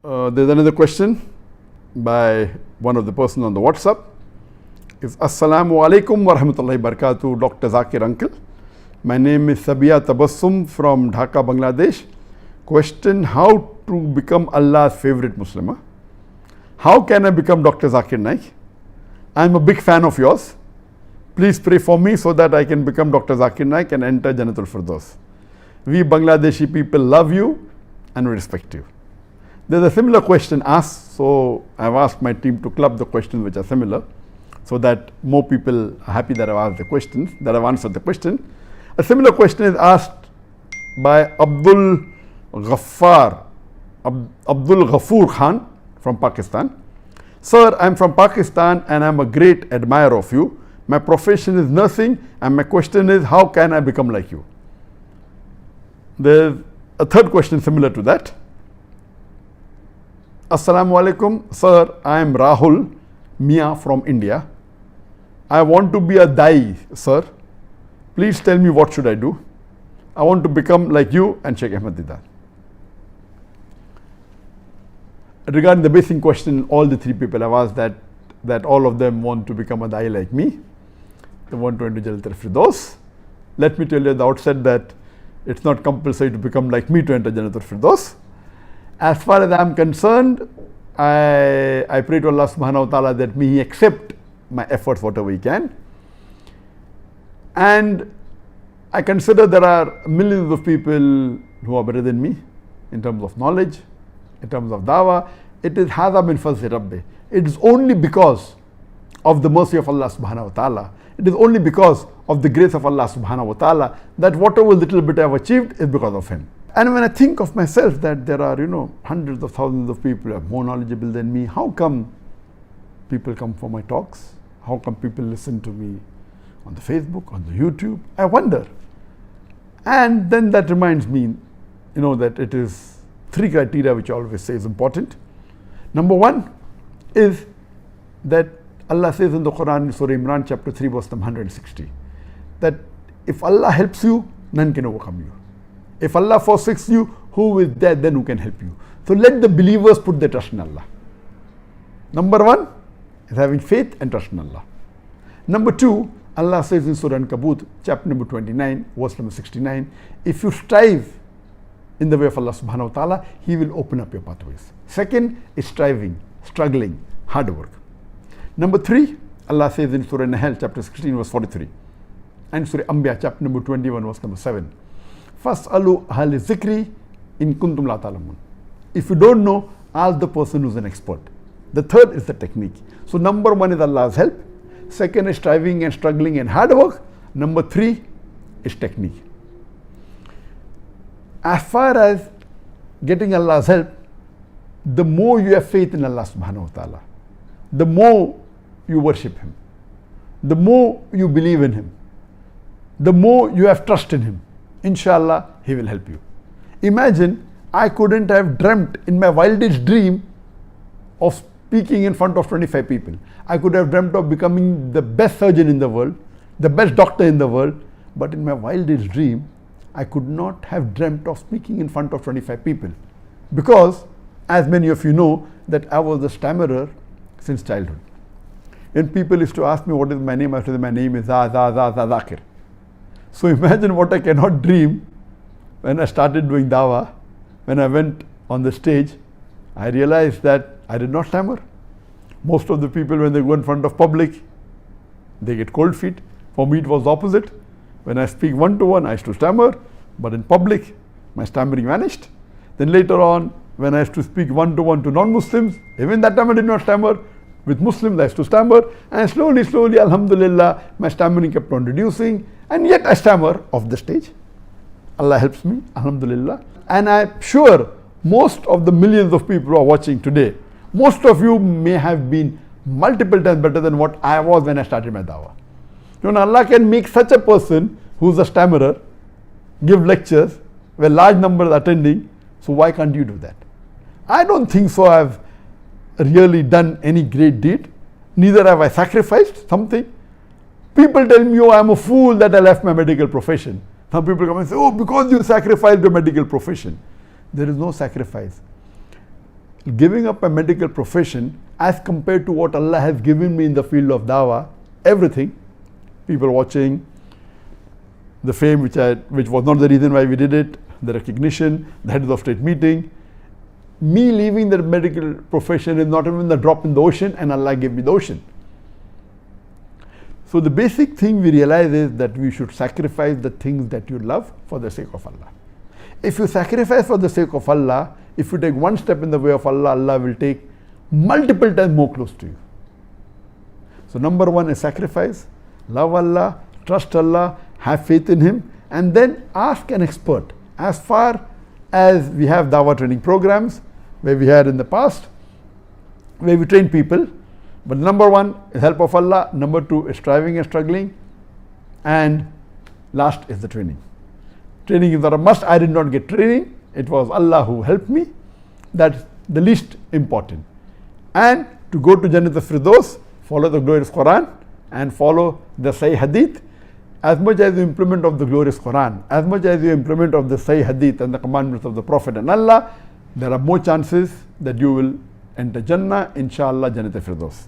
There's another question by one of the person on the WhatsApp. It's Assalamu alaikum wa rahmatullahi barakatuh, Dr. Zakir uncle. My name is Sabia Tabassum from Dhaka, Bangladesh. Question: how to become Allah's favorite Muslim? How can I become Dr. Zakir Naik? I'm a big fan of yours. Please pray for me so that I can become Dr. Zakir Naik and enter Jannatul Firdaus. We Bangladeshi people love you and we respect you. There's a similar question asked, so I've asked my team to club the questions which are similar, so that more people are happy that I've asked the questions, that I've answered the question. A similar question is asked by Abdul Ghaffur Khan from Pakistan. Sir, I'm from Pakistan and I'm a great admirer of you. My profession is nursing and my question is, how can I become like you? There's a third question similar to that. Assalamu alaikum, sir, I am Rahul Mia from India. I want to be a Dai, sir. Please tell me what should I do. I want to become like you and Sheikh Ahmed Didat. Regarding the basic question, all the three people have asked that all of them want to become a Dai like me. They want to enter Jannatul Firdaus. Let me tell you at the outset that it's not compulsory to become like me to enter Jannatul Firdaus. As far as I am concerned, I pray to Allah subhanahu wa ta'ala that may He accept my efforts whatever He can. And I consider there are millions of people who are better than me in terms of knowledge, in terms of dawah. It is hadha min fazli rabbi. It is only because of the mercy of Allah subhanahu wa ta'ala. It is only because of the grace of Allah subhanahu wa ta'ala that whatever little bit I have achieved is because of Him. And when I think of myself that there are, hundreds of thousands of people who are more knowledgeable than me, how come people come for my talks? How come people listen to me on the Facebook, on the YouTube? I wonder. And then that reminds me, that it is three criteria which I always say is important. Number one is that Allah says in the Quran, in Surah Imran, chapter 3, verse number 160, that if Allah helps you, none can overcome you. If Allah forsakes you, who is there then who can help you? So let the believers put their trust in Allah. Number one is having faith and trust in Allah. Number two, Allah says in Surah Ankabut, chapter number 29, verse number 69, if you strive in the way of Allah subhanahu wa ta'ala, He will open up your pathways. Second is striving, struggling, hard work. Number three, Allah says in Surah Nahl, chapter 16, verse 43, and Surah Anbiya, chapter number 21, verse number 7, Fas'alu ahli zikri in kuntum la ta'lamun. If you don't know, ask the person who's an expert. The third is the technique. So number one is Allah's help. Second is striving and struggling and hard work. Number three is technique. As far as getting Allah's help, the more you have faith in Allah subhanahu wa ta'ala, the more you worship Him, the more you believe in Him, the more you have trust in Him, inshallah, He will help you. Imagine, I couldn't have dreamt in my wildest dream of speaking in front of 25 people. I could have dreamt of becoming the best surgeon in the world, the best doctor in the world, but in my wildest dream, I could not have dreamt of speaking in front of 25 people. Because, as many of you know, that I was a stammerer since childhood. When people used to ask me what is my name, I said my name is Zakir. So imagine what I cannot dream. When I started doing dawah, when I went on the stage, I realized that I did not stammer. Most of the people, when they go in front of public, they get cold feet. For me it was the opposite. When I speak one-to-one, I used to stammer, but in public, my stammering vanished. Then later on, when I used to speak one-to-one to non-Muslims, even that time I did not stammer. With Muslims, I used to stammer, and slowly, alhamdulillah, my stammering kept on reducing, and yet I stammer off the stage. Allah helps me, alhamdulillah. And I'm sure most of the millions of people who are watching today, most of you may have been multiple times better than what I was when I started my dawah. Allah can make such a person who's a stammerer give lectures where large numbers are attending, so why can't you do that? I don't think so I've really done any great deed, neither have I sacrificed something. People tell me, oh, I'm a fool that I left my medical profession. Some people come and say, oh, because you sacrificed your medical profession. There is no sacrifice. giving up a medical profession as compared to what Allah has given me in the field of Dawah, everything, people watching, the fame which was not the reason why we did it, the recognition, the heads of state meeting, me leaving the medical profession is not even the drop in the ocean, and Allah gave me the ocean. So the basic thing we realize is that we should sacrifice the things that you love for the sake of Allah. If you sacrifice for the sake of Allah, if you take one step in the way of Allah, Allah will take multiple times more close to you. So number one is sacrifice, love Allah, trust Allah, have faith in Him, and then ask an expert. As far as we have Dawah training programs, where we had in the past, where we train people, but number one is help of Allah, number two is striving and struggling, and last is the training. Training is not a must. I did not get training, it was Allah who helped me. That's the least important. And to go to Jannat al-Firdaus, follow the glorious Quran and follow the Sahih Hadith. As much as you implement of the glorious Quran, as much as you implement of the Sahih Hadith and the commandments of the Prophet and Allah, there are more chances that you will enter Jannah, inshallah, Jannat al-Firdaus.